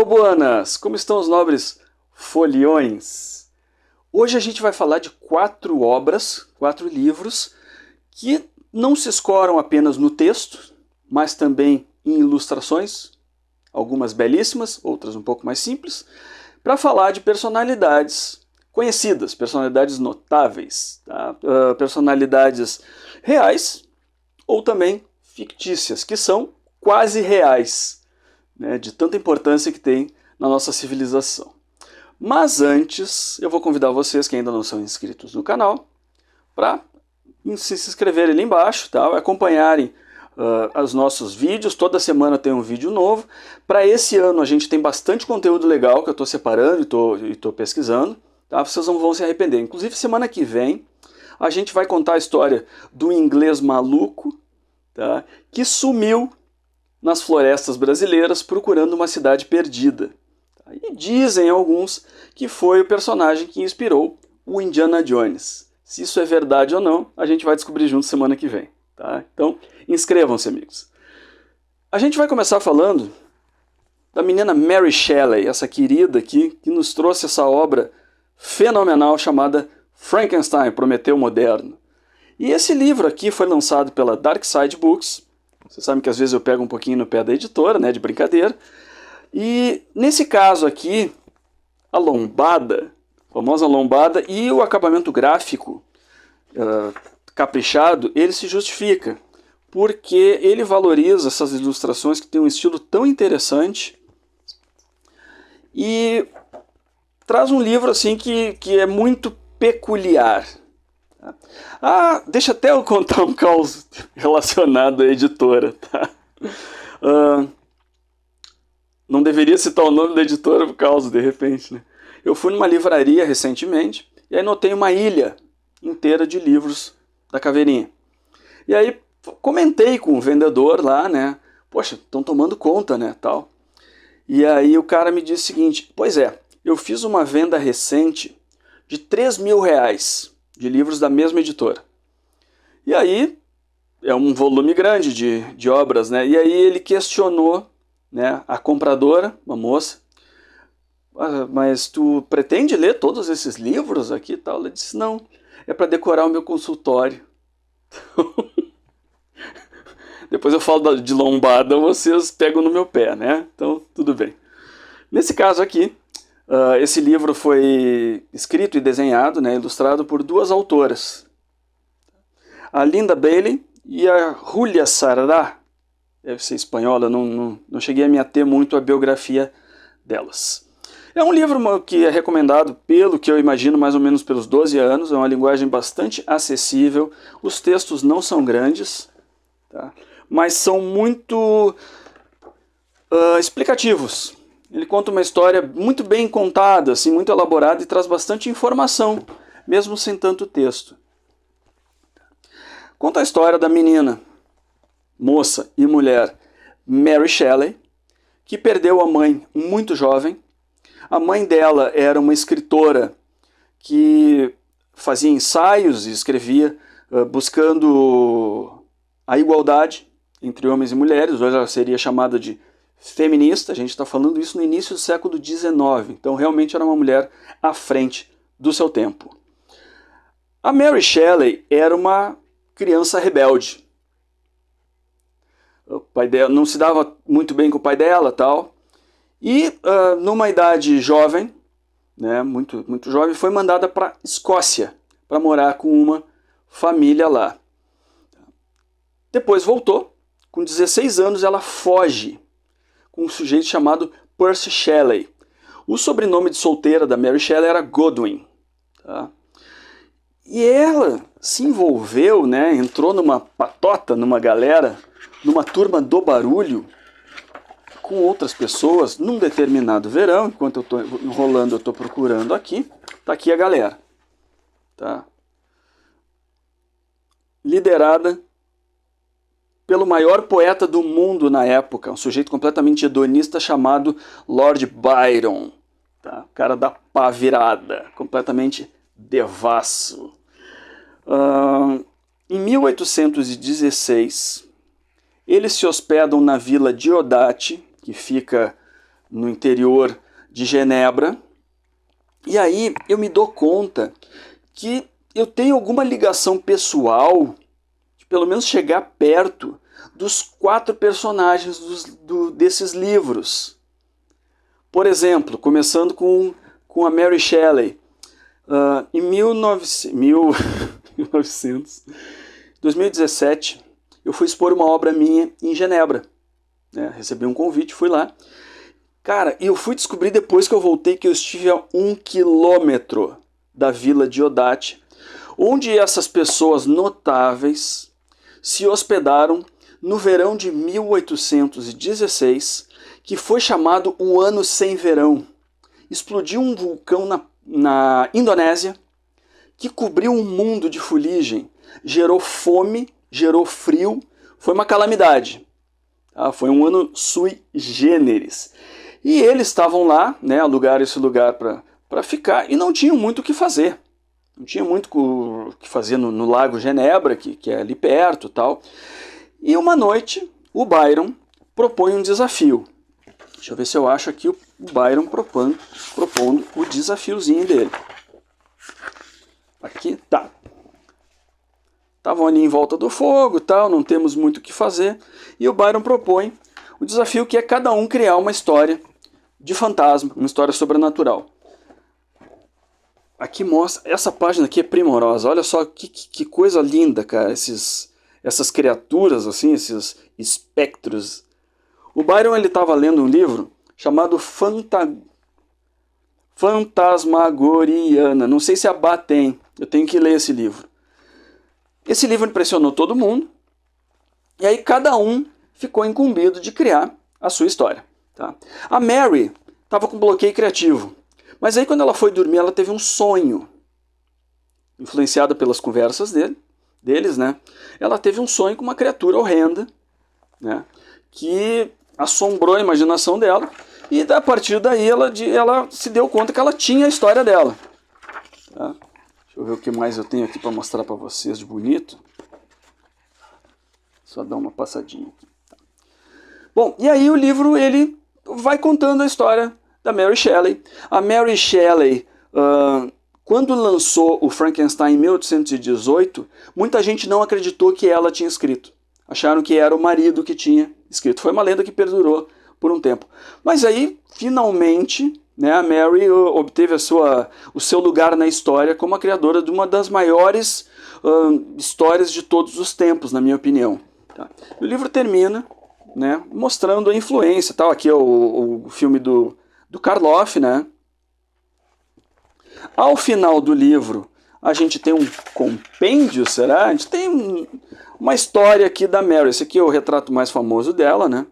Buonas! Como estão os nobres foliões? Hoje a gente vai falar de 4 obras, 4 livros, que não se escoram apenas no texto, mas também em ilustrações, algumas belíssimas, outras um pouco mais simples, para falar de personalidades conhecidas, personalidades notáveis, tá? Personalidades reais ou também fictícias, que são quase reais, né, de tanta importância que tem na nossa civilização. Mas antes, eu vou convidar vocês que ainda não são inscritos no canal para se inscreverem ali embaixo, tá? Acompanharem os nossos vídeos. Toda semana tem um vídeo novo. Para esse ano a gente tem bastante conteúdo legal que eu estou separando e estou pesquisando, tá? Vocês não vão se arrepender. Inclusive semana que vem a gente vai contar a história do inglês maluco, tá, que sumiu nas florestas brasileiras procurando uma cidade perdida. E dizem alguns que foi o personagem que inspirou o Indiana Jones. Se isso é verdade ou não, a gente vai descobrir junto semana que vem. Tá? Então, inscrevam-se, amigos. A gente vai começar falando da menina Mary Shelley, essa querida aqui, que nos trouxe essa obra fenomenal chamada Frankenstein, Prometeu Moderno. E esse livro aqui foi lançado pela Dark Side Books. Vocês sabem que às vezes eu pego um pouquinho no pé da editora, né, de brincadeira. E nesse caso aqui, a lombada, a famosa lombada, e o acabamento gráfico caprichado, ele se justifica, porque ele valoriza essas ilustrações que têm um estilo tão interessante e traz um livro assim que é muito peculiar. Deixa até eu contar um caos relacionado à editora, tá? Não deveria citar o nome da editora por causa, de repente, né? Eu fui numa livraria recentemente e aí notei uma ilha inteira de livros da Caveirinha. E aí comentei com o vendedor lá, né? Poxa, estão tomando conta, né? Tal. E aí o cara me disse o seguinte: pois é, eu fiz uma venda recente de R$3.000 de livros da mesma editora. E aí é um volume grande de obras, né? E aí ele questionou, né, a compradora, uma moça: mas tu pretende ler todos esses livros aqui e tal? Ela disse: não, é para decorar o meu consultório. Depois eu falo de lombada, vocês pegam no meu pé, né? Então, tudo bem. Nesse caso aqui, esse livro foi escrito e desenhado, né, ilustrado por 2 autoras, a Linda Bailey e a Julia Sarda. Deve ser espanhola, não cheguei a me ater muito à biografia delas. É um livro que é recomendado pelo que eu imagino mais ou menos pelos 12 anos, é uma linguagem bastante acessível, os textos não são grandes, tá? Mas são muito explicativos. Ele conta uma história muito bem contada, assim, muito elaborada e traz bastante informação, mesmo sem tanto texto. Conta a história da menina, moça e mulher Mary Shelley, que perdeu a mãe muito jovem. A mãe dela era uma escritora que fazia ensaios e escrevia buscando a igualdade entre homens e mulheres. Hoje ela seria chamada de feminista. A gente está falando isso no início do século XIX, então realmente era uma mulher à frente do seu tempo. A Mary Shelley era uma criança rebelde. O pai dela não se dava muito bem com o pai dela, tal. E numa idade jovem, né, muito jovem, foi mandada para Escócia para morar com uma família lá. Depois voltou. Com 16 anos ela foge com um sujeito chamado Percy Shelley. O sobrenome de solteira da Mary Shelley era Godwin. Tá? E ela se envolveu, né, entrou numa patota, numa galera, numa turma do barulho, com outras pessoas, num determinado verão. Enquanto eu estou enrolando, eu estou procurando aqui. Está aqui a galera. Tá? Liderada pelo maior poeta do mundo na época, um sujeito completamente hedonista chamado Lord Byron. Tá? O cara da pá virada, completamente devasso. Em 1816, eles se hospedam na vila Diodati, que fica no interior de Genebra. E aí eu me dou conta que eu tenho alguma ligação pessoal, de pelo menos chegar perto dos 4 personagens desses livros. Por exemplo, começando com a Mary Shelley. Em 2017, eu fui expor uma obra minha em Genebra. Recebi um convite, fui lá. Cara, e eu fui descobrir depois que eu voltei que eu estive a 1 quilômetro da vila de Odate, onde essas pessoas notáveis se hospedaram no verão de 1816, que foi chamado o Ano Sem Verão. Explodiu um vulcão na Indonésia, que cobriu um mundo de fuligem, gerou fome, gerou frio, foi uma calamidade. Foi um ano sui generis. E eles estavam lá, alugaram esse lugar para ficar, e não tinham muito o que fazer. Não tinha muito o que fazer no Lago Genebra, que é ali perto e tal. E uma noite, o Byron propõe um desafio. Deixa eu ver se eu acho aqui o Byron propondo o desafiozinho dele. Aqui, tá. Estavam ali em volta do fogo, tal, não temos muito o que fazer. E o Byron propõe o desafio que é cada um criar uma história de fantasma, uma história sobrenatural. Aqui mostra, essa página aqui é primorosa, olha só que coisa linda, cara, essas criaturas, assim, esses espectros. O Byron, ele estava lendo um livro chamado Fantasmagoriana, não sei se a Bá tem, eu tenho que ler esse livro. Esse livro impressionou todo mundo, e aí cada um ficou incumbido de criar a sua história. Tá? A Mary estava com bloqueio criativo, mas aí quando ela foi dormir, ela teve um sonho, influenciada pelas conversas deles, né? Ela teve um sonho com uma criatura horrenda, né? Que assombrou a imaginação dela, e a partir daí ela se deu conta que ela tinha a história dela. Tá? Deixa eu ver o que mais eu tenho aqui para mostrar para vocês de bonito. Só dar uma passadinha aqui. Bom, e aí o livro ele vai contando a história da Mary Shelley. A Mary Shelley, quando lançou o Frankenstein em 1818, muita gente não acreditou que ela tinha escrito. Acharam que era o marido que tinha escrito. Foi uma lenda que perdurou por um tempo. Mas aí, finalmente, a Mary obteve o seu lugar na história como a criadora de uma das maiores histórias de todos os tempos, na minha opinião. Tá? O livro termina mostrando a influência. Tal. Aqui é o filme do Karloff. Né? Ao final do livro, a gente tem um compêndio, será? A gente tem uma história aqui da Mary. Esse aqui é o retrato mais famoso dela, né?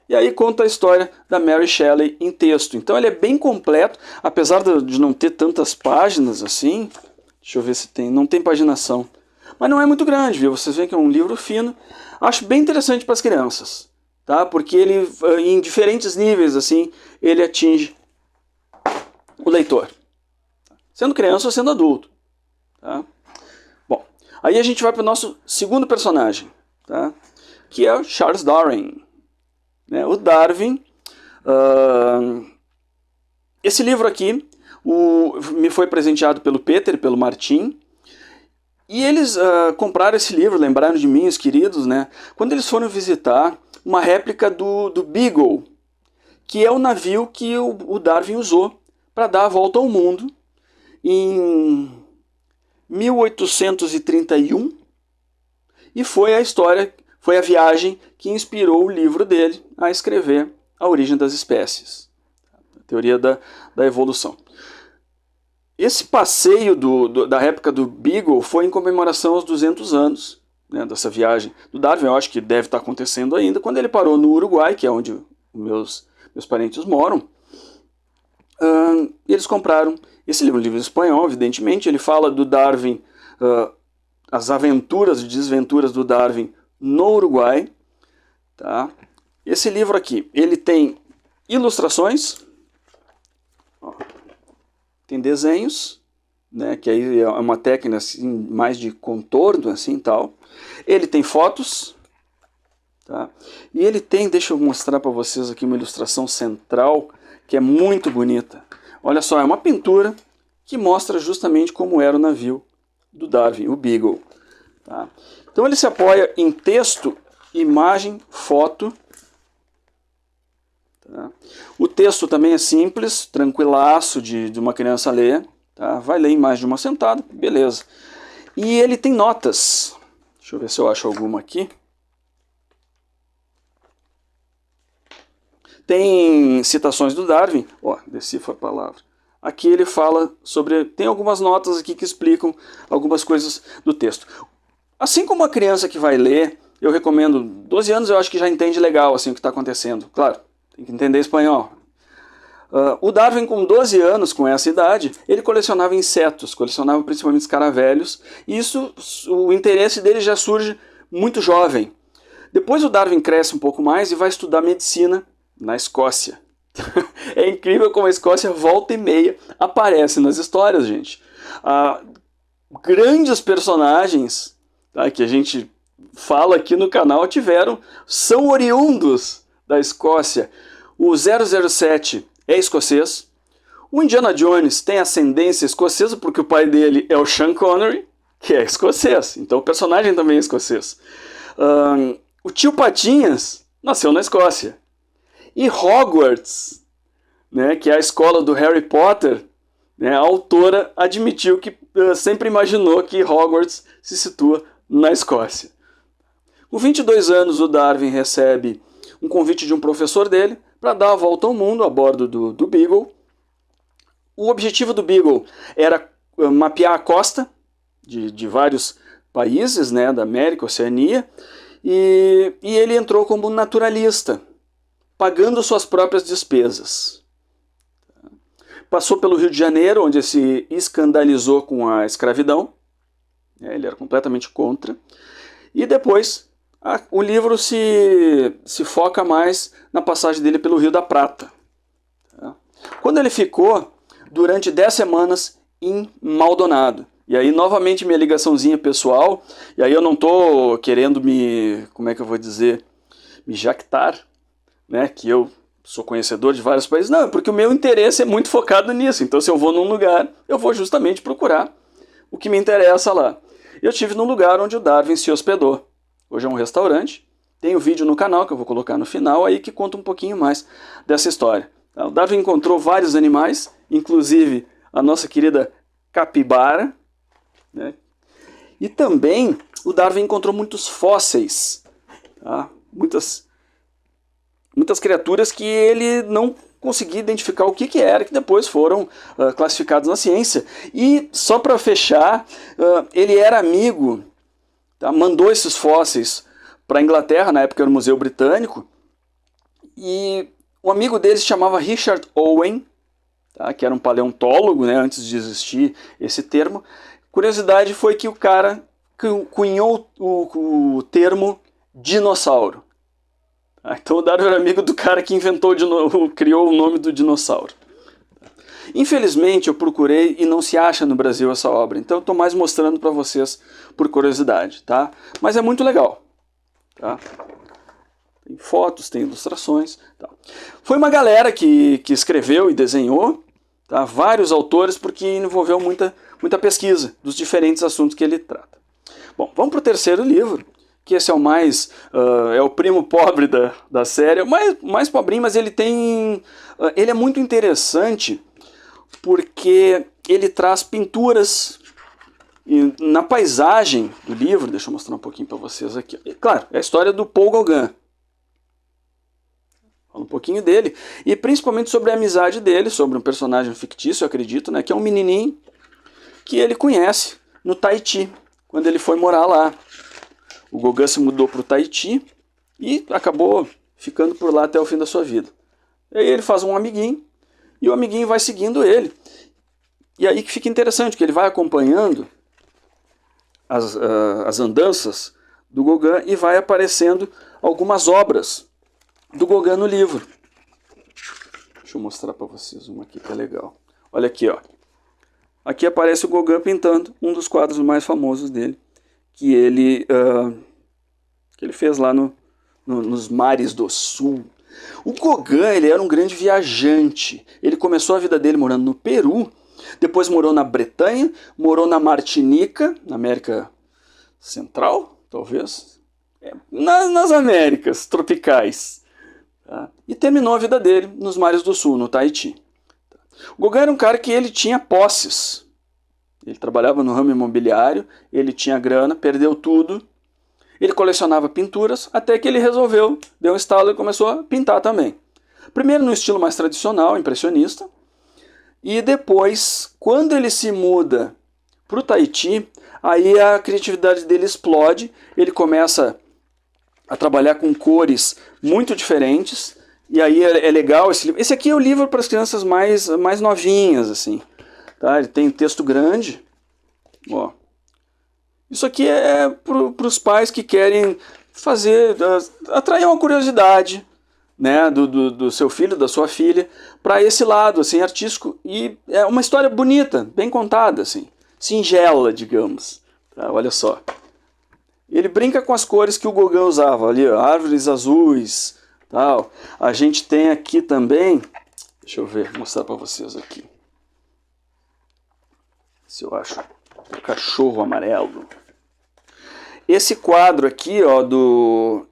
E aí conta a história da Mary Shelley em texto. Então ele é bem completo, apesar de não ter tantas páginas assim. Deixa eu ver se tem. Não tem paginação. Mas não é muito grande, viu? Vocês veem que é um livro fino. Acho bem interessante para as crianças, tá? Porque ele, em diferentes níveis, assim, ele atinge o leitor. Sendo criança ou sendo adulto. Tá? Bom, aí a gente vai para o nosso segundo personagem, tá? Que é o Charles Darwin. O Darwin, esse livro aqui me foi presenteado pelo Peter e pelo Martim, e eles compraram esse livro, lembraram de mim, os queridos, né, quando eles foram visitar uma réplica do Beagle, que é o navio que o Darwin usou para dar a volta ao mundo em 1831, e foi a viagem que inspirou o livro dele a escrever A Origem das Espécies, a teoria da evolução. Esse passeio da réplica do Beagle foi em comemoração aos 200 anos dessa viagem do Darwin. Eu acho que deve estar acontecendo ainda, quando ele parou no Uruguai, que é onde meus parentes moram. Eles compraram esse livro, um livro espanhol, evidentemente. Ele fala do Darwin, as aventuras e desventuras do Darwin no Uruguai. Tá? Esse livro aqui, ele tem ilustrações, tem desenhos, que aí é uma técnica assim, mais de contorno, assim, tal. Ele tem fotos, Tá? E ele tem, deixa eu mostrar para vocês aqui uma ilustração central que é muito bonita. Olha só, é uma pintura que mostra justamente como era o navio do Darwin, o Beagle. Tá? Então ele se apoia em texto, imagem, foto. Tá? O texto também é simples, tranquilaço de uma criança ler. Tá? Vai ler em mais de uma sentada, beleza. E ele tem notas. Deixa eu ver se eu acho alguma aqui. Tem citações do Darwin. Ó, decifra a palavra. Aqui ele fala sobre... Tem algumas notas aqui que explicam algumas coisas do texto. Assim como a criança que vai ler, eu recomendo... 12 anos eu acho que já entende legal assim, o que está acontecendo. Claro, tem que entender espanhol. O Darwin, com 12 anos, com essa idade, ele colecionava insetos, colecionava principalmente escaravelhos, e o interesse dele já surge muito jovem. Depois o Darwin cresce um pouco mais e vai estudar medicina na Escócia. É incrível como a Escócia volta e meia aparece nas histórias, gente. Grandes personagens, tá, que a gente fala aqui no canal são oriundos da Escócia. O 007 é escocês. O Indiana Jones tem ascendência escocesa porque o pai dele é o Sean Connery, que é escocês. Então o personagem também é escocês. O tio Patinhas nasceu na Escócia. E Hogwarts, né, que é a escola do Harry Potter, né, a autora admitiu que sempre imaginou que Hogwarts se situa na Escócia. Com 22 anos, o Darwin recebe um convite de um professor dele para dar a volta ao mundo a bordo do Beagle. O objetivo do Beagle era mapear a costa de vários países, né, da América, Oceania, e ele entrou como naturalista, pagando suas próprias despesas. Passou pelo Rio de Janeiro, onde se escandalizou com a escravidão. Ele era completamente contra. E depois, o livro se foca mais na passagem dele pelo Rio da Prata. Quando ele ficou durante 10 semanas em Maldonado. E aí, novamente, minha ligaçãozinha pessoal. E aí eu não estou querendo como é que eu vou dizer, me jactar, né, que eu sou conhecedor de vários países. Não, porque o meu interesse é muito focado nisso. Então, se eu vou num lugar, eu vou justamente procurar o que me interessa lá. Eu estive num lugar onde o Darwin se hospedou. Hoje é um restaurante. Tem um vídeo no canal que eu vou colocar no final aí que conta um pouquinho mais dessa história. O Darwin encontrou vários animais, inclusive a nossa querida capibara, né? E também o Darwin encontrou muitos fósseis, tá? Muitas criaturas que ele não conseguia identificar o que era, que depois foram classificados na ciência. E só para fechar, ele era amigo, tá? Mandou esses fósseis para a Inglaterra, na época era o Museu Britânico, e um amigo dele se chamava Richard Owen, tá? Que era um paleontólogo, né, antes de existir esse termo. Curiosidade foi que o cara cunhou o termo dinossauro. Então o Darwin era amigo do cara que criou o nome do dinossauro. Infelizmente eu procurei e não se acha no Brasil essa obra, então eu estou mais mostrando para vocês por curiosidade, tá? Mas é muito legal, tá? Tem fotos, tem ilustrações, tá? Foi uma galera que escreveu e desenhou, tá? Vários autores, porque envolveu muita pesquisa dos diferentes assuntos que ele trata. Bom, vamos para o terceiro livro, que esse é o mais, é o primo pobre da série, mais pobrinho, mas ele é muito interessante porque ele traz pinturas na paisagem do livro. Deixa eu mostrar um pouquinho para vocês aqui. Claro, é a história do Paul Gauguin. Fala um pouquinho dele, e principalmente sobre a amizade dele, sobre um personagem fictício, eu acredito, né, que é um menininho que ele conhece no Tahiti, quando ele foi morar lá. O Gauguin se mudou para o Tahiti e acabou ficando por lá até o fim da sua vida. E aí ele faz um amiguinho, e o amiguinho vai seguindo ele. E aí que fica interessante, que ele vai acompanhando as andanças do Gauguin e vai aparecendo algumas obras do Gauguin no livro. Deixa eu mostrar para vocês uma aqui que é legal. Olha aqui, ó. Aqui aparece o Gauguin pintando um dos quadros mais famosos dele, que ele fez lá no nos mares do sul. O Gauguin, ele era um grande viajante. Ele começou a vida dele morando no Peru, depois morou na Bretanha, morou na Martinica, na América Central, talvez, nas Américas tropicais, tá? E terminou a vida dele nos mares do sul, no Tahiti. O Gauguin era um cara que ele tinha posses. Ele trabalhava no ramo imobiliário, ele tinha grana, perdeu tudo. Ele colecionava pinturas, até que ele resolveu, deu um estalo e começou a pintar também. Primeiro no estilo mais tradicional, impressionista, e depois, quando ele se muda para o Tahiti, aí a criatividade dele explode, ele começa a trabalhar com cores muito diferentes, e aí é legal esse livro. Esse aqui é o livro para as crianças mais novinhas, assim. Tá? Ele tem texto grande. Ó. Isso aqui é para os pais que querem atrair uma curiosidade, né, do seu filho, da sua filha, para esse lado assim, artístico. E é uma história bonita, bem contada, assim, singela, digamos. Tá? Olha só. Ele brinca com as cores que o Gauguin usava, ali, ó, árvores azuis, tal. A gente tem aqui também, deixa eu ver, mostrar para vocês aqui. Se eu acho o cachorro amarelo. Esse quadro aqui, ó, do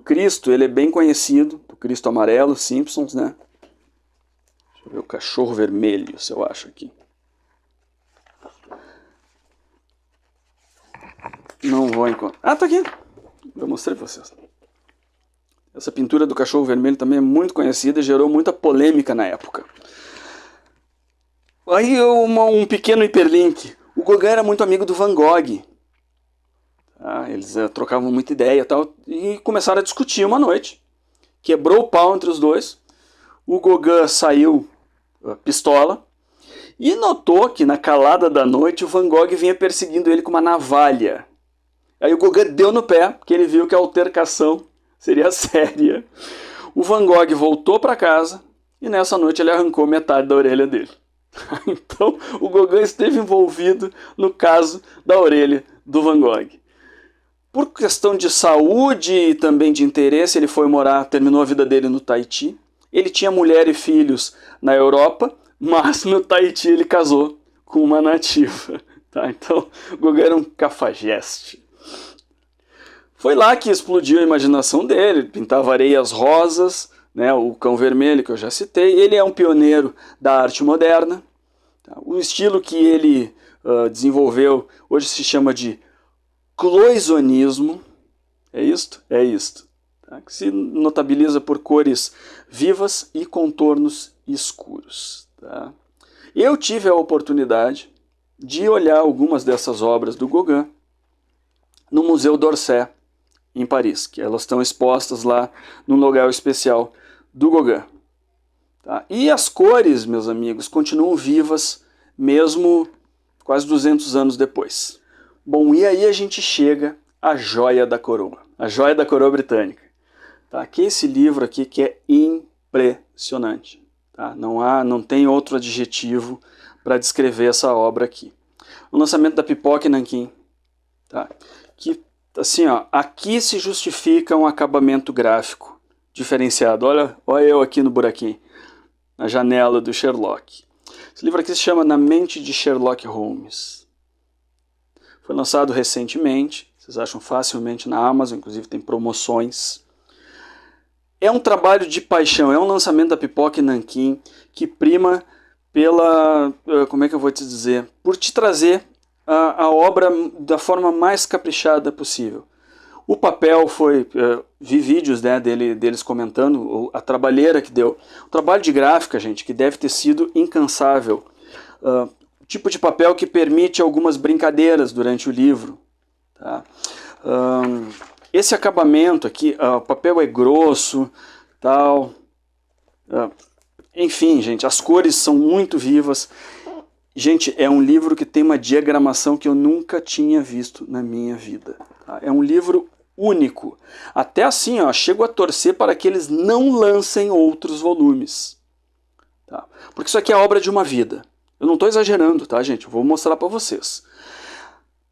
Cristo, ele é bem conhecido, do Cristo amarelo, Simpsons, né? Deixa eu ver o cachorro vermelho, se eu acho aqui. Não vou encontrar. Ah, tá aqui. Eu mostrei para vocês. Essa pintura do cachorro vermelho também é muito conhecida e gerou muita polêmica na época. Aí um pequeno hiperlink. O Gauguin era muito amigo do Van Gogh. Eles trocavam muita ideia e tal, e começaram a discutir uma noite. Quebrou o pau entre os dois. O Gauguin saiu pistola e notou que na calada da noite o Van Gogh vinha perseguindo ele com uma navalha. Aí o Gauguin deu no pé, porque ele viu que a altercação seria séria. O Van Gogh voltou para casa e nessa noite ele arrancou metade da orelha dele. Então o Gauguin esteve envolvido no caso da orelha do Van Gogh. Por questão de saúde e também de interesse, ele foi morar, terminou a vida dele no Tahiti. Ele tinha mulher e filhos na Europa, mas no Tahiti ele casou com uma nativa. Tá? Então o Gauguin era um cafajeste. Foi lá que explodiu a imaginação dele, ele pintava areias rosas, né, o cão vermelho que eu já citei. Ele é um pioneiro da arte moderna. Tá? O estilo que ele desenvolveu hoje se chama de cloisonnismo. É isto? É isto. Tá? Que se notabiliza por cores vivas e contornos escuros. Tá? Eu tive a oportunidade de olhar algumas dessas obras do Gauguin no Museu d'Orsay, em Paris, que elas estão expostas lá num lugar especial do Gauguin. Tá? E as cores, meus amigos, continuam vivas mesmo quase 200 anos depois. Bom, e aí a gente chega à joia da coroa, a joia da coroa britânica. Tá? Que é esse livro aqui que é impressionante. Tá? Não tem outro adjetivo para descrever essa obra aqui. O lançamento da Pipoca e Nanquim. Tá? Que, assim, ó, aqui se justifica um acabamento gráfico diferenciado. Olha eu aqui no buraquinho, na janela do Sherlock. Esse livro aqui se chama Na Mente de Sherlock Holmes. Foi lançado recentemente, vocês acham facilmente na Amazon, inclusive tem promoções. É um trabalho de paixão, é um lançamento da Pipoca e Nanquim que prima pela, como é que eu vou te dizer, por te trazer a obra da forma mais caprichada possível. O papel foi, vi vídeos, né, deles comentando a trabalheira que deu. O trabalho de gráfica, gente, que deve ter sido incansável. O tipo de papel que permite algumas brincadeiras durante o livro. Tá? Esse acabamento aqui, o papel é grosso, tal. Enfim, gente, as cores são muito vivas. Gente, é um livro que tem uma diagramação que eu nunca tinha visto na minha vida. Tá? É um livro único. Até assim, ó, chego a torcer para que eles não lancem outros volumes. Tá? Porque isso aqui é obra de uma vida. Eu não estou exagerando, tá, gente? Eu vou mostrar para vocês.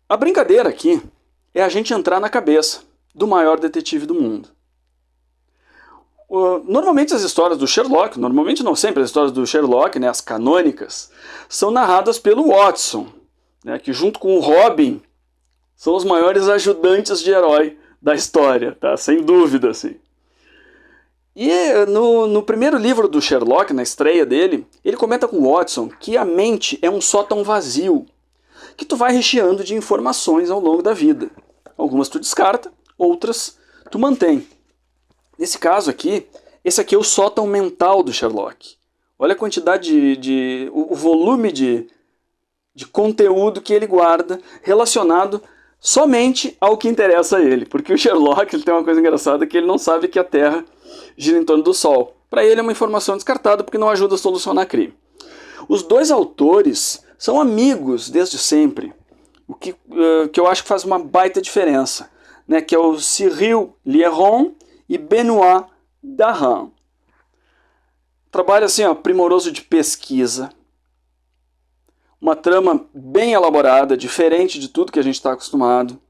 A brincadeira aqui é a gente entrar na cabeça do maior detetive do mundo. Normalmente as histórias do Sherlock, normalmente não sempre as histórias do Sherlock, né, as canônicas, são narradas pelo Watson, né, que junto com o Robin são os maiores ajudantes de herói da história, tá? Sem dúvida, assim. E no primeiro livro do Sherlock, na estreia dele, ele comenta com o Watson que a mente é um sótão vazio, que tu vai recheando de informações ao longo da vida. Algumas tu descarta, outras tu mantém. Nesse caso aqui, esse aqui é o sótão mental do Sherlock. Olha a quantidade o volume de conteúdo que ele guarda relacionado somente ao que interessa a ele. Porque o Sherlock ele tem uma coisa engraçada que ele não sabe que a Terra gira em torno do Sol. Para ele é uma informação descartada porque não ajuda a solucionar crime. Os dois autores são amigos desde sempre, o que eu acho que faz uma baita diferença, né? Que é o Cyril Lieron e Benoît Dahan. Trabalho assim, ó, primoroso de pesquisa, uma trama bem elaborada, diferente de tudo que a gente está acostumado.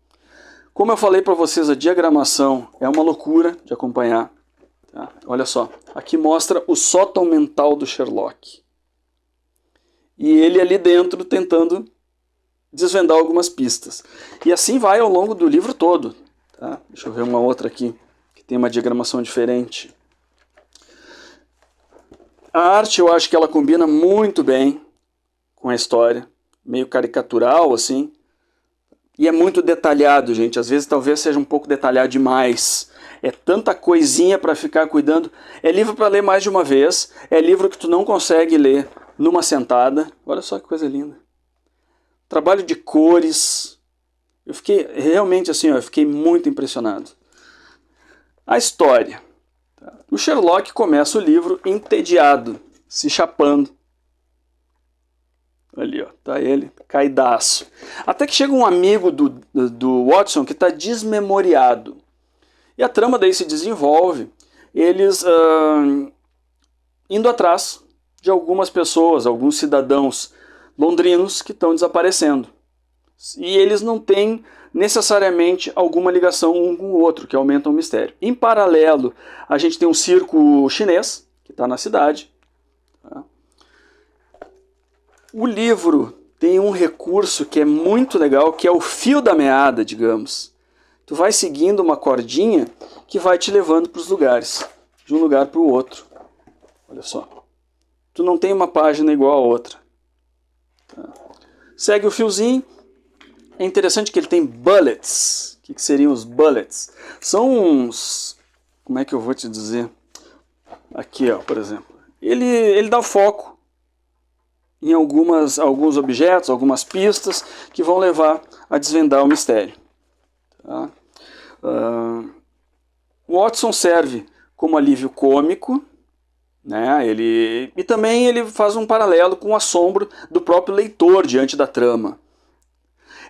Como eu falei para vocês, a diagramação é uma loucura de acompanhar. Tá? Olha só, aqui mostra o sótão mental do Sherlock. E ele ali dentro tentando desvendar algumas pistas. E assim vai ao longo do livro todo. Tá? Deixa eu ver uma outra aqui, que tem uma diagramação diferente. A arte eu acho que ela combina muito bem com a história. Meio caricatural, assim. E é muito detalhado, gente. Às vezes talvez seja um pouco detalhado demais. É tanta coisinha para ficar cuidando. É livro para ler mais de uma vez. É livro que tu não consegue ler numa sentada. Olha só que coisa linda. Trabalho de cores. Eu fiquei realmente assim, ó, eu fiquei muito impressionado. A história. O Sherlock começa o livro entediado, se chapando. Ali, ó, tá ele, caidaço. Até que chega um amigo do Watson que está desmemoriado. E a trama daí se desenvolve, eles indo atrás de algumas pessoas, alguns cidadãos londrinos que estão desaparecendo. E eles não têm necessariamente alguma ligação um com o outro, que aumenta o mistério. Em paralelo, a gente tem um circo chinês, que está na cidade. Tá? O livro tem um recurso que é muito legal, que é o fio da meada, digamos. Tu vai seguindo uma cordinha que vai te levando para os lugares, de um lugar para o outro. Olha só. Tu não tem uma página igual a outra. Tá? Segue o fiozinho. É interessante que ele tem bullets. O que seriam os bullets? São uns... Como é que eu vou te dizer? Aqui, ó, por exemplo. Ele dá foco em alguns objetos, algumas pistas que vão levar a desvendar o mistério. Tá? O Watson serve como alívio cômico, né? E também ele faz um paralelo com o assombro do próprio leitor diante da trama.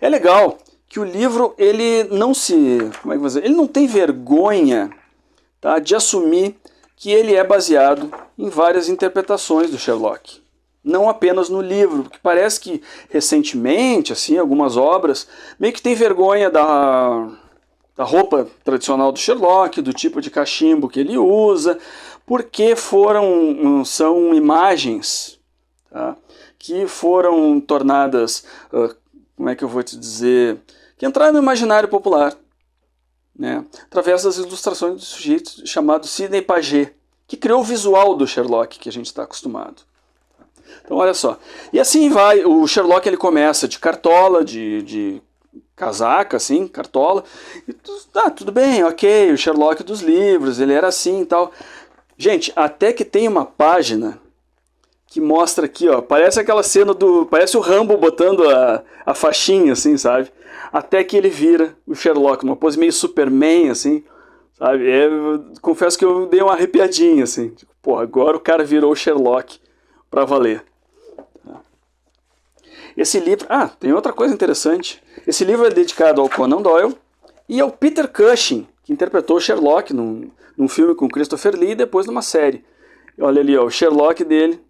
É legal que o livro ele não como é que eu vou dizer? Ele não tem vergonha, tá, de assumir que ele é baseado em várias interpretações do Sherlock. Não apenas no livro, porque parece que recentemente, assim, algumas obras meio que tem vergonha da roupa tradicional do Sherlock, do tipo de cachimbo que ele usa, porque são imagens, tá, que foram tornadas, como é que eu vou te dizer, que entraram no imaginário popular, né, através das ilustrações do sujeito chamado Sidney Paget, que criou o visual do Sherlock que a gente está acostumado. Então olha só, e assim vai, o Sherlock ele começa de cartola, de casaca, assim, cartola, e tudo bem, ok, o Sherlock dos livros, ele era assim e tal. Gente, até que tem uma página que mostra aqui, ó, parece aquela cena parece o Rambo botando a faixinha, assim, sabe? Até que ele vira o Sherlock, uma pose meio Superman, assim, sabe? Confesso que eu dei uma arrepiadinha, assim, tipo, pô, agora o cara virou o Sherlock pra valer. Esse livro... tem outra coisa interessante. Esse livro é dedicado ao Conan Doyle e ao Peter Cushing, que interpretou o Sherlock num filme com Christopher Lee e depois numa série. Olha ali, ó, o Sherlock dele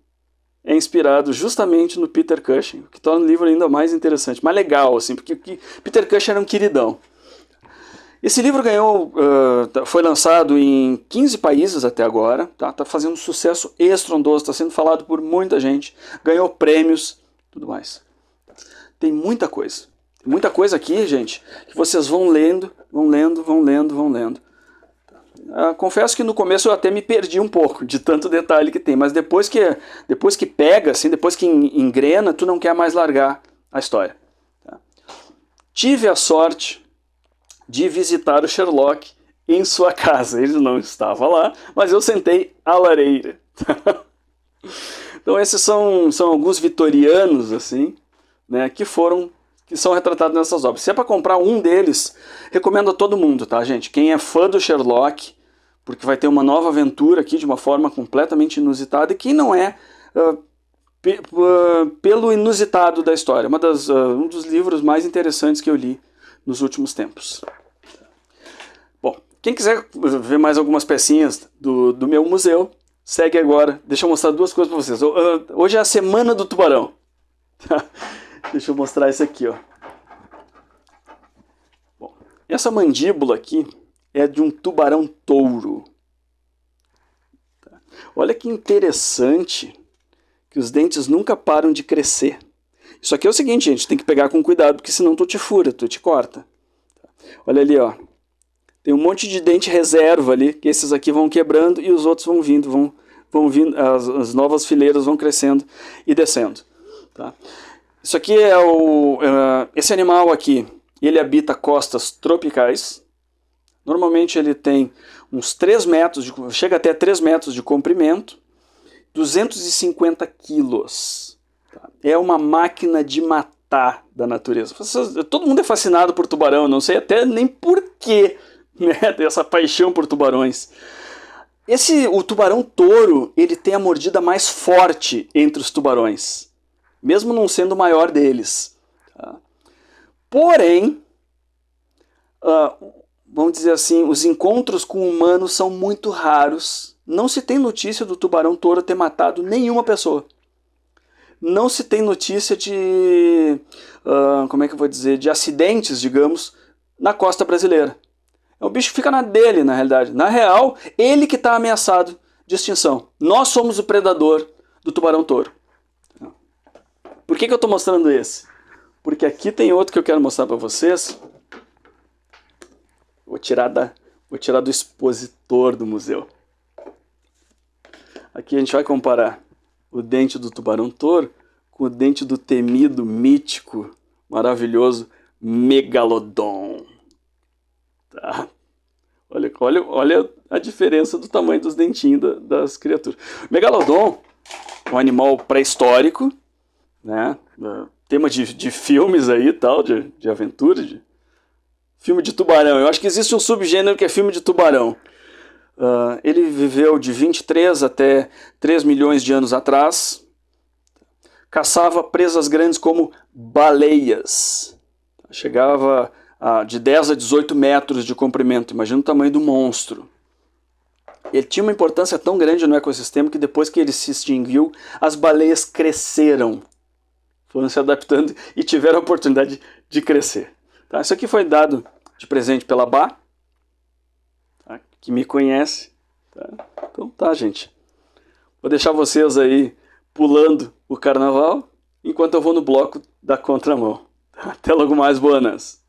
é inspirado justamente no Peter Cushing, o que torna o livro ainda mais interessante, mais legal, assim, porque Peter Cushing era um queridão. Esse livro ganhou, foi lançado em 15 países até agora, tá fazendo sucesso estrondoso, está sendo falado por muita gente, ganhou prêmios, tudo mais. Tem muita coisa aqui, gente, que vocês vão lendo. Confesso que no começo eu até me perdi um pouco de tanto detalhe que tem, mas depois que pega, assim, depois que engrena, tu não quer mais largar a história. Tá? Tive a sorte de visitar o Sherlock em sua casa. Ele não estava lá, mas eu sentei à lareira. Então esses são alguns vitorianos, assim, né, que são retratados nessas obras. Se é para comprar um deles, recomendo a todo mundo, tá, gente? Quem é fã do Sherlock, porque vai ter uma nova aventura aqui de uma forma completamente inusitada, e quem não é, pelo inusitado da história. Um dos livros mais interessantes que eu li nos últimos tempos. Bom, quem quiser ver mais algumas pecinhas do meu museu, segue agora. Deixa eu mostrar duas coisas para vocês. Hoje é a Semana do Tubarão. Deixa eu mostrar isso aqui, ó. Bom, essa mandíbula aqui é de um tubarão-touro. Olha que interessante que os dentes nunca param de crescer. Isso aqui é o seguinte, gente, tem que pegar com cuidado, porque senão tu te fura, tu te corta. Olha ali, ó. Tem um monte de dente reserva ali, que esses aqui vão quebrando e os outros vão vindo, as novas fileiras vão crescendo e descendo. Tá? Isso aqui esse animal aqui, ele habita costas tropicais. Normalmente ele tem uns 3 metros, chega até 3 metros de comprimento, 250 quilos. Tá? É uma máquina de matar da natureza. Todo mundo é fascinado por tubarão, não sei até nem porquê, né, dessa paixão por tubarões. O tubarão-touro, ele tem a mordida mais forte entre os tubarões, mesmo não sendo o maior deles. Tá? Porém, vamos dizer assim, os encontros com humanos são muito raros. Não se tem notícia do tubarão-touro ter matado nenhuma pessoa. Não se tem notícia de, como é que eu vou dizer, de acidentes, digamos, na costa brasileira. O bicho fica na dele, na realidade. Na real, ele que está ameaçado de extinção. Nós somos o predador do tubarão-touro. Por que eu estou mostrando esse? Porque aqui tem outro que eu quero mostrar para vocês. Vou tirar do expositor do museu. Aqui a gente vai comparar o dente do tubarão-touro com o dente do temido, mítico, maravilhoso Megalodon. Tá? Olha a diferença do tamanho dos dentinhos das criaturas. O Megalodon é um animal pré-histórico, né? Tema de filmes aí, tal, de aventura, de filme de tubarão. Eu acho que existe um subgênero que é filme de tubarão. Ele viveu de 23 até 3 milhões de anos atrás. Caçava presas grandes como baleias. Chegava de 10 a 18 metros de comprimento. Imagina o tamanho do monstro. Ele tinha uma importância tão grande no ecossistema que depois que ele se extinguiu, as baleias cresceram. Foram se adaptando e tiveram a oportunidade de crescer. Tá? Isso aqui foi dado de presente pela Bá, tá? Que me conhece. Tá? Então tá, gente. Vou deixar vocês aí pulando o carnaval, enquanto eu vou no bloco da contramão. Até logo mais, buenas!